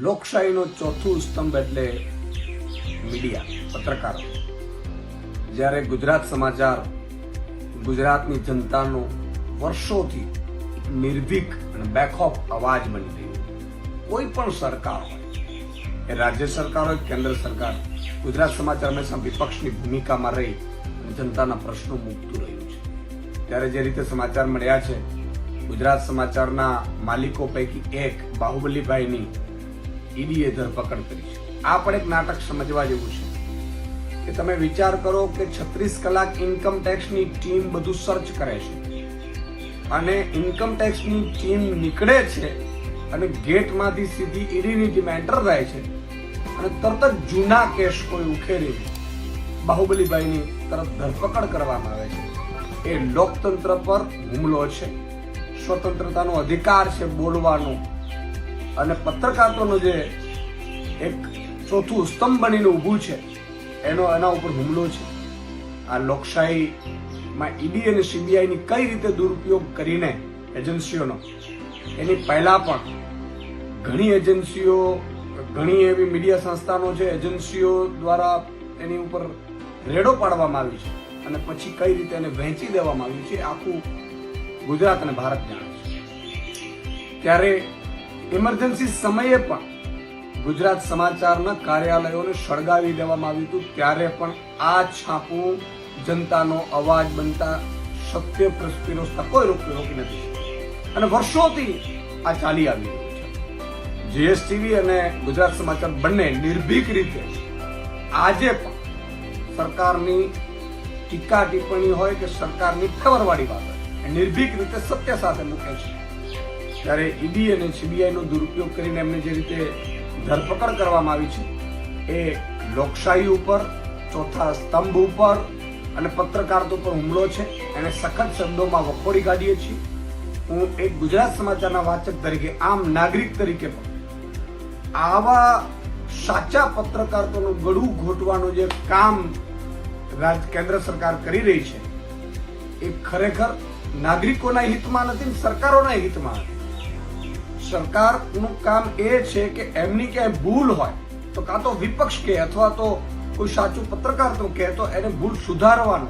લોકશાહીનો ચોથું સ્તંભ એટલે મીડિયા, પત્રકારો. જ્યારે ગુજરાત સમાચાર ગુજરાતની જનતાનો વર્ષોથી નિર્ભીક અને બેખોફ અવાજ બની રહ્યું. કોઈ પણ સરકાર હોય, એ રાજ્ય સરકાર હોય, કેન્દ્ર સરકાર, ગુજરાત સમાચાર હંમેશા વિપક્ષની ભૂમિકામાં રહી અને જનતાના પ્રશ્નો મૂકતું રહ્યું છે. ત્યારે જે રીતે સમાચાર મળ્યા છે, ગુજરાત સમાચારના માલિકો પૈકી એક બાહુબલીભાઈની ઈડીએ ધરપકડ કરી છે. આ પણ એક નાટક સમજવા જેવું છે કે તમે વિચાર કરો કે 36 કલાક ઇન્કમ ટેક્સની ટીમ બધું સર્ચ કરે છે અને ઇન્કમ ટેક્સની ટીમ નીકળે છે અને ગેટમાંથી સીધી ઈડીની ટીમ એન્ટર થાય છે અને તરત જ જૂના કેસ કોઈ ઉખેરી બાહુબલીભાઈની તરત ધરપકડ કરવામાં આવે છે. એ લોકતંત્ર પર હુમલો છે, સ્વતંત્રતાનો અધિકાર છે બોલવાનો, અને પત્રકારત્વનો જે એક ચોથું સ્તંભ બનીને ઊભું છે એના ઉપર હુમલો છે. આ લોકશાહીમાં ઈડી અને સીબીઆઈની કઈ રીતે દુરુપયોગ કરીને એજન્સીઓનો, એની પહેલા પણ ઘણી એજન્સીઓ, ઘણી એવી મીડિયા સંસ્થાનો છે, એજન્સીઓ દ્વારા એની ઉપર રેડો પાડવામાં આવી છે અને પછી કઈ રીતે એને વહેંચી દેવામાં આવ્યું છે આખું ગુજરાત અને ભારત જાણે છે. ત્યારે ઇમરજન્સી સમયે પણ ગુજરાત સમાચારના કાર્યાલયોને સળગાવી દેવામાં આવ્યું હતું. ત્યારે પણ આ છાપું જનતાનો અવાજ બનતા સત્ય પીરસતા કોઈ રોકી નથી અને વર્ષોથી આ ચાલી આવી રહ્યું છે. જીએસટીવી અને ગુજરાત સમાચાર બંને નિર્ભીક રીતે આજે પણ સરકારની ટીકા ટિપ્પણી હોય કે સરકારની ફેવરવાળી વાત હોય, નિર્ભીક રીતે સત્ય સાથે મૂકે છે. ત્યારે ઈડી અને સીબીઆઈ નો દુરુપયોગ કરીને એમને જે રીતે ધરપકડ કરવામાં આવી છે એ લોકશાહી ઉપર, ચોથા સ્તંભ ઉપર અને પત્રકારત્વ પર હુમલો છે. એને સખત શબ્દોમાં વખોડી કાઢીએ છીએ. હું એક ગુજરાત સમાચારના વાચક તરીકે, આમ નાગરિક તરીકે પણ આવા સાચા પત્રકારત્વનું ગળું ઘોટવાનું જે કામ કેન્દ્ર સરકાર કરી રહી છે એ ખરેખર નાગરિકોના હિતમાં નથી, સરકારોના હિતમાં નથી. સરકારનું કામ એ છે કે એમની ક્યાંય ભૂલ હોય તો કાં તો વિપક્ષ કે અથવા તો કોઈ સાચું પત્રકારત્વ કહે તો એને ભૂલ સુધારવાનો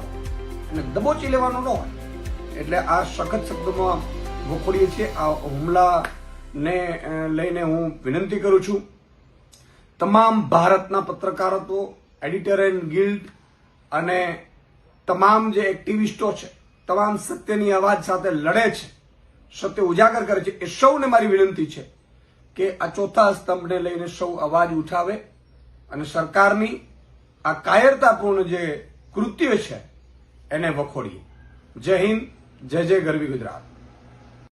અને દબોચી લેવાનો ન હોય. એટલે આ સખત શબ્દોમાં વખોડીએ છીએ. આ હુમલાને લઈને હું વિનંતી કરું છું તમામ ભારતના પત્રકારત્વ, એડિટોરિયલ ગિલ્ડ અને તમામ જે એક્ટિવિસ્ટો છે, તમામ સત્યની અવાજ સાથે લડે છે, સત્ય ઉજાગર કરે છે, એ સૌને મારી વિનંતી છે કે આ ચોથા સ્તંભને લઈને સૌ અવાજ ઉઠાવે અને સરકારની આ કાયરતાપૂર્ણ જે કૃત્ય છે એને વખોડીએ. જય હિન્દ, જય જય ગરવી ગુજરાત.